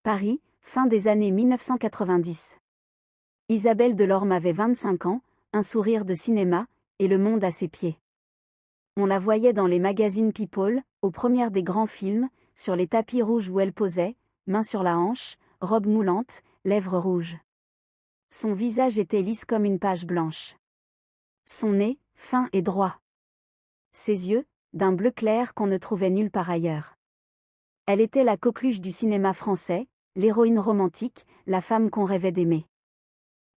Paris, fin des années 1990. Isabelle Delorme avait 25 ans, un sourire de cinéma, et le monde à ses pieds. On la voyait dans les magazines People, aux premières des grands films, sur les tapis rouges où elle posait, main sur la hanche, robe moulante, lèvres rouges. Son visage était lisse comme une page blanche. Son nez, fin et droit. Ses yeux, d'un bleu clair qu'on ne trouvait nulle part ailleurs. Elle était la coqueluche du cinéma français, l'héroïne romantique, la femme qu'on rêvait d'aimer.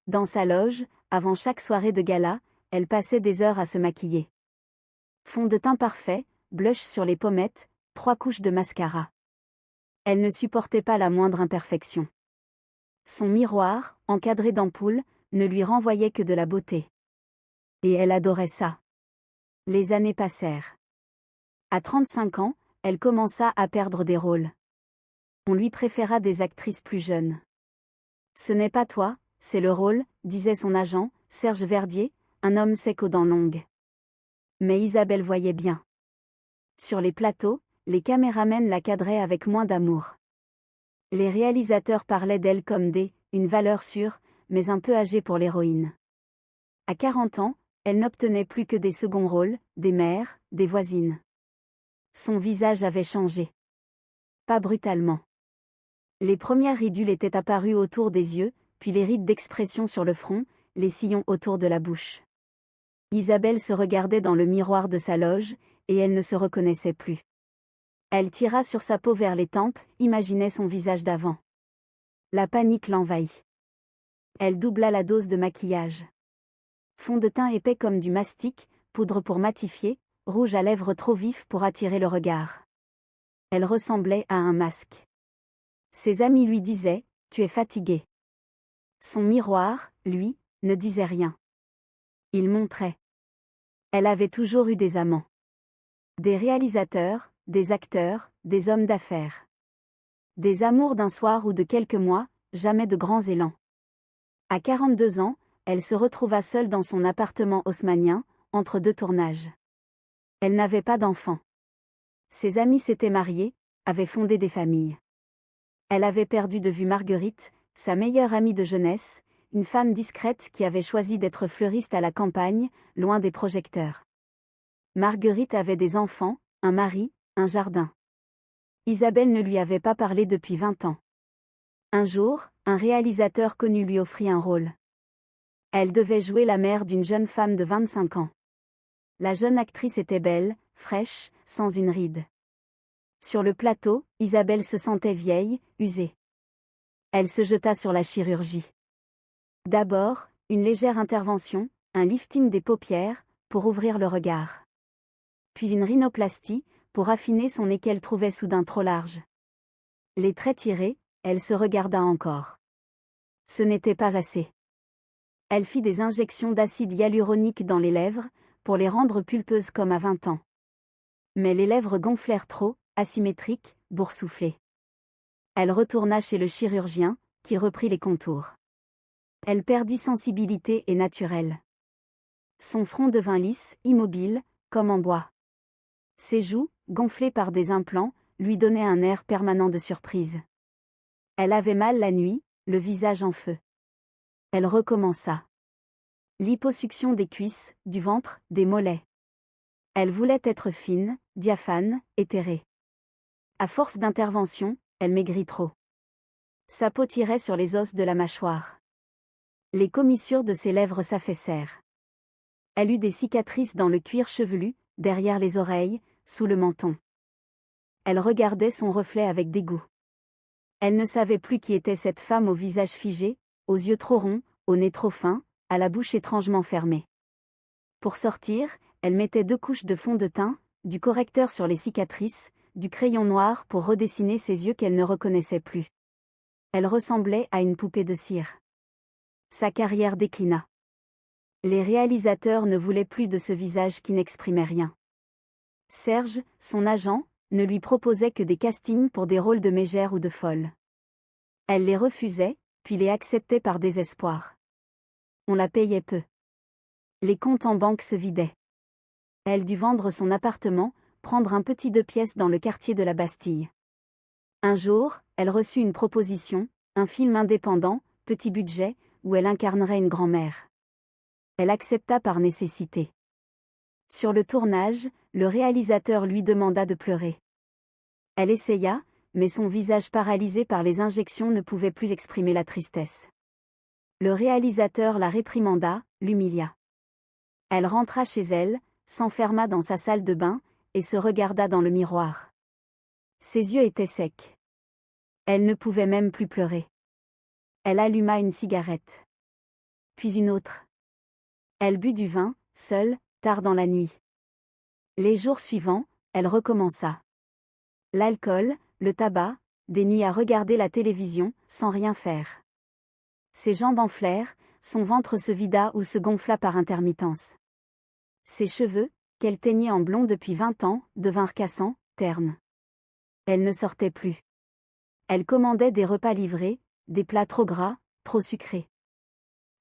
Dans sa loge, avant chaque soirée de gala, elle passait des heures à se maquiller. Fond de teint parfait, blush sur les pommettes, 3 couches de mascara. Elle ne supportait pas la moindre imperfection. Son miroir, encadré d'ampoules, ne lui renvoyait que de la beauté. Et elle adorait ça. Les années passèrent. À 35 ans, elle commença à perdre des rôles. On lui préféra des actrices plus jeunes. Ce n'est pas toi, c'est le rôle, disait son agent, Serge Verdier, un homme sec aux dents longues. Mais Isabelle voyait bien. Sur les plateaux, les caméramens la cadraient avec moins d'amour. Les réalisateurs parlaient d'elle comme une valeur sûre, mais un peu âgée pour l'héroïne. À 40 ans, elle n'obtenait plus que des seconds rôles, des mères, des voisines. Son visage avait changé. Pas brutalement. Les premières ridules étaient apparues autour des yeux, puis les rides d'expression sur le front, les sillons autour de la bouche. Isabelle se regardait dans le miroir de sa loge, et elle ne se reconnaissait plus. Elle tira sur sa peau vers les tempes, imaginait son visage d'avant. La panique l'envahit. Elle doubla la dose de maquillage. Fond de teint épais comme du mastic, poudre pour matifier, rouge à lèvres trop vif pour attirer le regard. Elle ressemblait à un masque. Ses amis lui disaient « Tu es fatiguée ». Son miroir, lui, ne disait rien. Il montrait. Elle avait toujours eu des amants. Des réalisateurs, des acteurs, des hommes d'affaires. Des amours d'un soir ou de quelques mois, jamais de grands élans. À 42 ans, elle se retrouva seule dans son appartement haussmannien, entre 2 tournages. Elle n'avait pas d'enfants. Ses amis s'étaient mariés, avaient fondé des familles. Elle avait perdu de vue Marguerite, sa meilleure amie de jeunesse, une femme discrète qui avait choisi d'être fleuriste à la campagne, loin des projecteurs. Marguerite avait des enfants, un mari, un jardin. Isabelle ne lui avait pas parlé depuis 20 ans. Un jour, un réalisateur connu lui offrit un rôle. Elle devait jouer la mère d'une jeune femme de 25 ans. La jeune actrice était belle, fraîche, sans une ride. Sur le plateau, Isabelle se sentait vieille, usée. Elle se jeta sur la chirurgie. D'abord, une légère intervention, un lifting des paupières, pour ouvrir le regard. Puis une rhinoplastie, pour affiner son nez qu'elle trouvait soudain trop large. Les traits tirés, elle se regarda encore. Ce n'était pas assez. Elle fit des injections d'acide hyaluronique dans les lèvres, pour les rendre pulpeuses comme à 20 ans. Mais les lèvres gonflèrent trop, asymétriques, boursouflées. Elle retourna chez le chirurgien, qui reprit les contours. Elle perdit sensibilité et naturel. Son front devint lisse, immobile, comme en bois. Ses joues, gonflées par des implants, lui donnaient un air permanent de surprise. Elle avait mal la nuit, le visage en feu. Elle recommença. Liposuction des cuisses, du ventre, des mollets. Elle voulait être fine, diaphane, éthérée. À force d'intervention, elle maigrit trop. Sa peau tirait sur les os de la mâchoire. Les commissures de ses lèvres s'affaissèrent. Elle eut des cicatrices dans le cuir chevelu, derrière les oreilles, sous le menton. Elle regardait son reflet avec dégoût. Elle ne savait plus qui était cette femme au visage figé, aux yeux trop ronds, au nez trop fin, à la bouche étrangement fermée. Pour sortir, elle mettait 2 couches de fond de teint, du correcteur sur les cicatrices, du crayon noir pour redessiner ses yeux qu'elle ne reconnaissait plus. Elle ressemblait à une poupée de cire. Sa carrière déclina. Les réalisateurs ne voulaient plus de ce visage qui n'exprimait rien. Serge, son agent, ne lui proposait que des castings pour des rôles de mégère ou de folle. Elle les refusait, puis les acceptait par désespoir. On la payait peu. Les comptes en banque se vidaient. Elle dut vendre son appartement, prendre un petit 2 pièces dans le quartier de la Bastille. Un jour, elle reçut une proposition, un film indépendant, petit budget, où elle incarnerait une grand-mère. Elle accepta par nécessité. Sur le tournage, le réalisateur lui demanda de pleurer. Elle essaya, mais son visage paralysé par les injections ne pouvait plus exprimer la tristesse. Le réalisateur la réprimanda, l'humilia. Elle rentra chez elle, s'enferma dans sa salle de bain, et se regarda dans le miroir. Ses yeux étaient secs. Elle ne pouvait même plus pleurer. Elle alluma une cigarette. Puis une autre. Elle but du vin, seule, tard dans la nuit. Les jours suivants, elle recommença. L'alcool, le tabac, des nuits à regarder la télévision, sans rien faire. Ses jambes enflèrent, son ventre se vida ou se gonfla par intermittence. Ses cheveux, qu'elle teignait en blond depuis 20 ans, devinrent cassants, ternes. Elle ne sortait plus. Elle commandait des repas livrés, des plats trop gras, trop sucrés.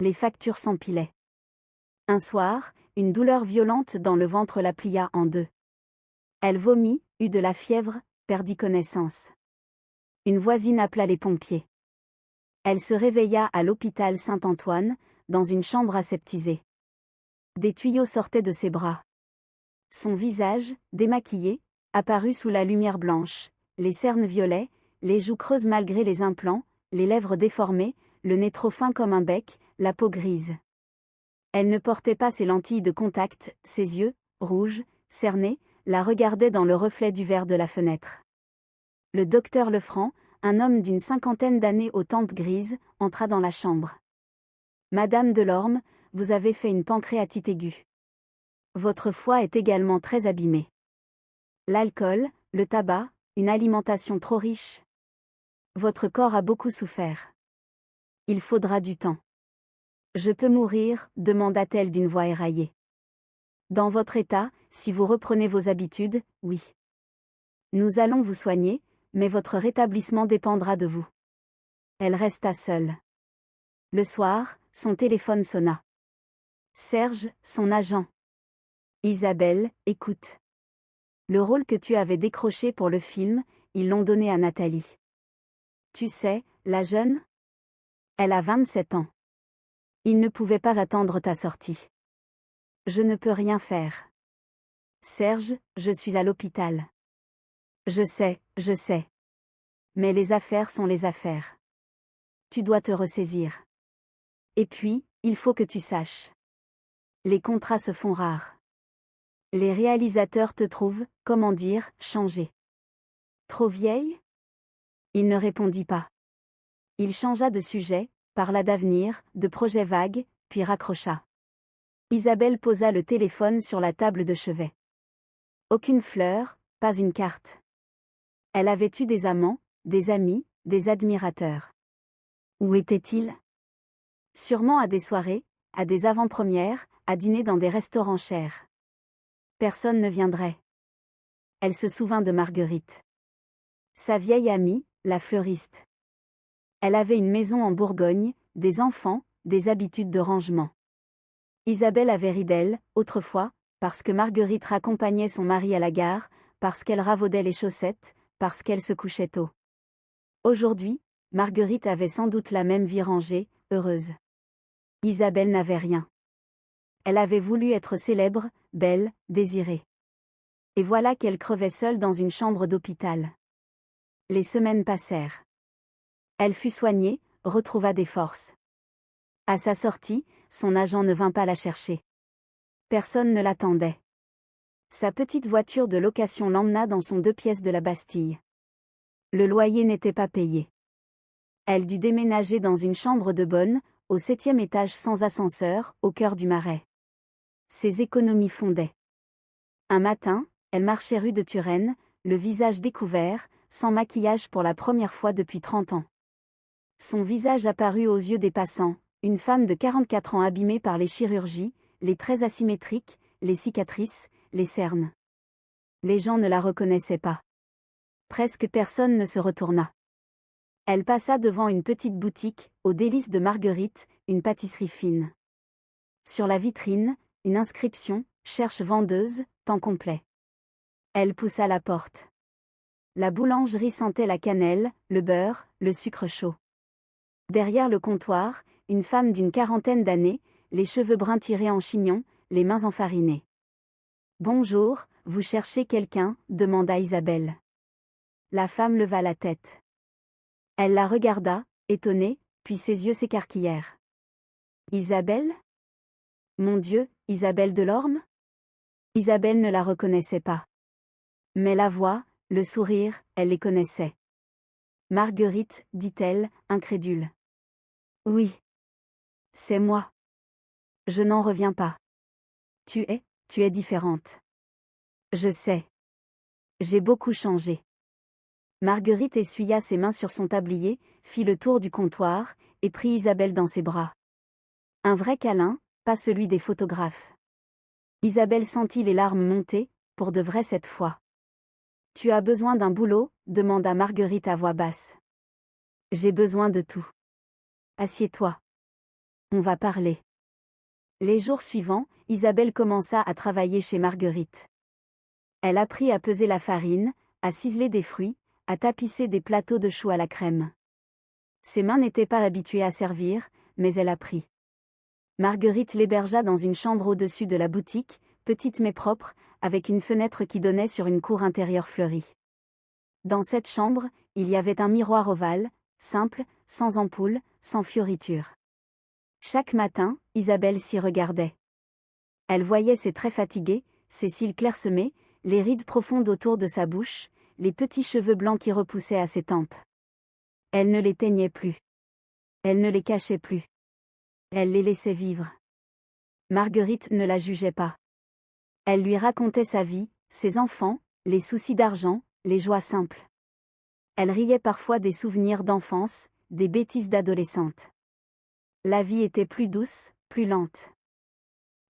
Les factures s'empilaient. Un soir, une douleur violente dans le ventre la plia en deux. Elle vomit, eut de la fièvre, perdit connaissance. Une voisine appela les pompiers. Elle se réveilla à l'hôpital Saint-Antoine, dans une chambre aseptisée. Des tuyaux sortaient de ses bras. Son visage, démaquillé, apparut sous la lumière blanche, les cernes violets, les joues creuses malgré les implants, les lèvres déformées, le nez trop fin comme un bec, la peau grise. Elle ne portait pas ses lentilles de contact, ses yeux, rouges, cernés, la regardaient dans le reflet du verre de la fenêtre. Le docteur Lefranc, un homme d'une 50aine d'années aux tempes grises, entra dans la chambre. « Madame Delorme, vous avez fait une pancréatite aiguë. Votre foie est également très abîmé. L'alcool, le tabac, une alimentation trop riche. Votre corps a beaucoup souffert. Il faudra du temps. Je peux mourir, demanda-t-elle d'une voix éraillée. Dans votre état, si vous reprenez vos habitudes, oui. Nous allons vous soigner, mais votre rétablissement dépendra de vous. Elle resta seule. Le soir, son téléphone sonna. Serge, son agent. Isabelle, écoute. Le rôle que tu avais décroché pour le film, ils l'ont donné à Nathalie. Tu sais, la jeune? Elle a 27 ans. Il ne pouvait pas attendre ta sortie. Je ne peux rien faire. Serge, je suis à l'hôpital. Je sais. Mais les affaires sont les affaires. Tu dois te ressaisir. Et puis, il faut que tu saches. Les contrats se font rares. Les réalisateurs te trouvent, comment dire, changée. Trop vieille? Il ne répondit pas. Il changea de sujet, parla d'avenir, de projets vagues, puis raccrocha. Isabelle posa le téléphone sur la table de chevet. Aucune fleur, pas une carte. Elle avait eu des amants, des amis, des admirateurs. Où étaient-ils? Sûrement à des soirées, à des avant-premières, à dîner dans des restaurants chers. Personne ne viendrait. Elle se souvint de Marguerite. Sa vieille amie, la fleuriste. Elle avait une maison en Bourgogne, des enfants, des habitudes de rangement. Isabelle avait ri d'elle, autrefois, parce que Marguerite raccompagnait son mari à la gare, parce qu'elle ravaudait les chaussettes, parce qu'elle se couchait tôt. Aujourd'hui, Marguerite avait sans doute la même vie rangée, heureuse. Isabelle n'avait rien. Elle avait voulu être célèbre, belle, désirée. Et voilà qu'elle crevait seule dans une chambre d'hôpital. Les semaines passèrent. Elle fut soignée, retrouva des forces. À sa sortie, son agent ne vint pas la chercher. Personne ne l'attendait. Sa petite voiture de location l'emmena dans son 2 pièces de la Bastille. Le loyer n'était pas payé. Elle dut déménager dans une chambre de bonne, au 7e étage sans ascenseur, au cœur du Marais. Ses économies fondaient. Un matin, elle marchait rue de Turenne, le visage découvert, sans maquillage pour la première fois depuis 30 ans. Son visage apparut aux yeux des passants, une femme de 44 ans abîmée par les chirurgies, les traits asymétriques, les cicatrices, les cernes. Les gens ne la reconnaissaient pas. Presque personne ne se retourna. Elle passa devant une petite boutique, aux délices de Marguerite, une pâtisserie fine. Sur la vitrine, une inscription, cherche vendeuse, temps complet. Elle poussa la porte. La boulangerie sentait la cannelle, le beurre, le sucre chaud. Derrière le comptoir, une femme d'une quarantaine d'années, les cheveux bruns tirés en chignon, les mains enfarinées. « Bonjour, vous cherchez quelqu'un » demanda Isabelle. La femme leva la tête. Elle la regarda, étonnée, puis ses yeux s'écarquillèrent. « Isabelle ? Mon Dieu, Isabelle Delorme ?» Isabelle ne la reconnaissait pas. Mais la voix, le sourire, elle les connaissait. « Marguerite, dit-elle, incrédule. Oui. C'est moi. Je n'en reviens pas. Tu es différente. Je sais. J'ai beaucoup changé. » Marguerite essuya ses mains sur son tablier, fit le tour du comptoir, et prit Isabelle dans ses bras. Un vrai câlin, pas celui des photographes. Isabelle sentit les larmes monter, pour de vrai cette fois. « Tu as besoin d'un boulot ?» demanda Marguerite à voix basse. « J'ai besoin de tout. Assieds-toi. On va parler. » Les jours suivants, Isabelle commença à travailler chez Marguerite. Elle apprit à peser la farine, à ciseler des fruits, à tapisser des plateaux de choux à la crème. Ses mains n'étaient pas habituées à servir, mais elle apprit. Marguerite l'hébergea dans une chambre au-dessus de la boutique, petite mais propre, avec une fenêtre qui donnait sur une cour intérieure fleurie. Dans cette chambre, il y avait un miroir ovale, simple, sans ampoule, sans fioriture. Chaque matin, Isabelle s'y regardait. Elle voyait ses traits fatigués, ses cils clairsemés, les rides profondes autour de sa bouche, les petits cheveux blancs qui repoussaient à ses tempes. Elle ne les teignait plus. Elle ne les cachait plus. Elle les laissait vivre. Marguerite ne la jugeait pas. Elle lui racontait sa vie, ses enfants, les soucis d'argent, les joies simples. Elle riait parfois des souvenirs d'enfance, des bêtises d'adolescente. La vie était plus douce, plus lente.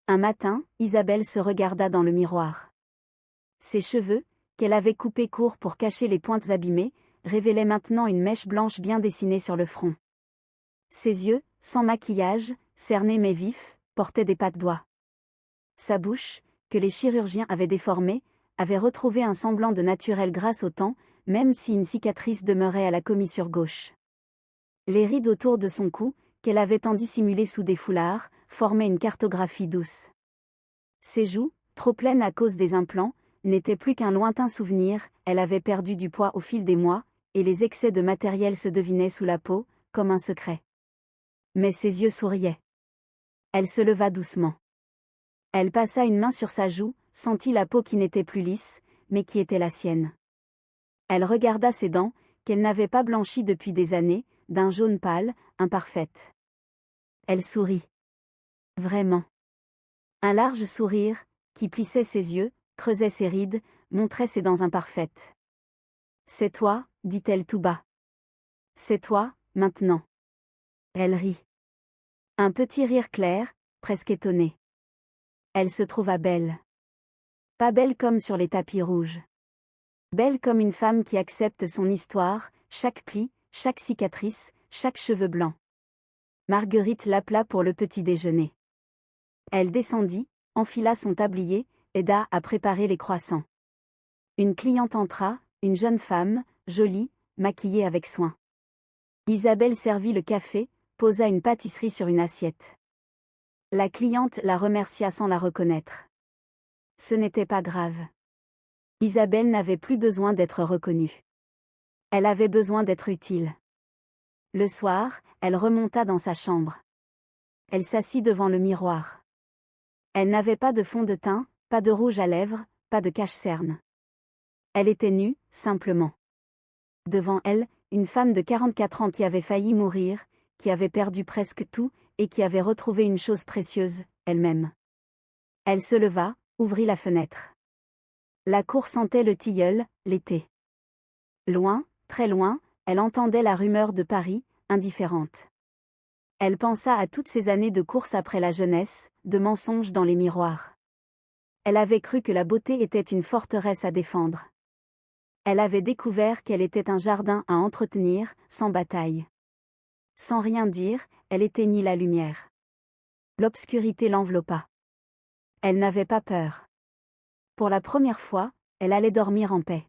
Un matin, Isabelle se regarda dans le miroir. Ses cheveux, qu'elle avait coupés courts pour cacher les pointes abîmées, révélaient maintenant une mèche blanche bien dessinée sur le front. Ses yeux, sans maquillage, cernés mais vifs, portaient des pattes d'oie. Sa bouche, que les chirurgiens avaient déformée, avait retrouvé un semblant de naturel grâce au temps, même si une cicatrice demeurait à la commissure gauche. Les rides autour de son cou, qu'elle avait tant dissimulées sous des foulards, formaient une cartographie douce. Ses joues, trop pleines à cause des implants, n'étaient plus qu'un lointain souvenir, elle avait perdu du poids au fil des mois, et les excès de matériel se devinaient sous la peau, comme un secret. Mais ses yeux souriaient. Elle se leva doucement. Elle passa une main sur sa joue, sentit la peau qui n'était plus lisse, mais qui était la sienne. Elle regarda ses dents, qu'elle n'avait pas blanchies depuis des années, d'un jaune pâle, imparfaites. Elle sourit. Vraiment. Un large sourire, qui plissait ses yeux, creusait ses rides, montrait ses dents imparfaites. « C'est toi, dit-elle tout bas. C'est toi, maintenant. » Elle rit. Un petit rire clair, presque étonné. Elle se trouva belle. Pas belle comme sur les tapis rouges. Belle comme une femme qui accepte son histoire, chaque pli, chaque cicatrice, chaque cheveu blanc. Marguerite l'appela pour le petit déjeuner. Elle descendit, enfila son tablier, aida à préparer les croissants. Une cliente entra, une jeune femme, jolie, maquillée avec soin. Isabelle servit le café, posa une pâtisserie sur une assiette. La cliente la remercia sans la reconnaître. Ce n'était pas grave. Isabelle n'avait plus besoin d'être reconnue. Elle avait besoin d'être utile. Le soir, elle remonta dans sa chambre. Elle s'assit devant le miroir. Elle n'avait pas de fond de teint, pas de rouge à lèvres, pas de cache-cerne. Elle était nue, simplement. Devant elle, une femme de 44 ans qui avait failli mourir, qui avait perdu presque tout, et qui avait retrouvé une chose précieuse, elle-même. Elle se leva, ouvrit la fenêtre. La cour sentait le tilleul, l'été. Loin, très loin, elle entendait la rumeur de Paris, indifférente. Elle pensa à toutes ces années de course après la jeunesse, de mensonges dans les miroirs. Elle avait cru que la beauté était une forteresse à défendre. Elle avait découvert qu'elle était un jardin à entretenir, sans bataille. Sans rien dire, elle éteignit la lumière. L'obscurité l'enveloppa. Elle n'avait pas peur. Pour la première fois, elle allait dormir en paix.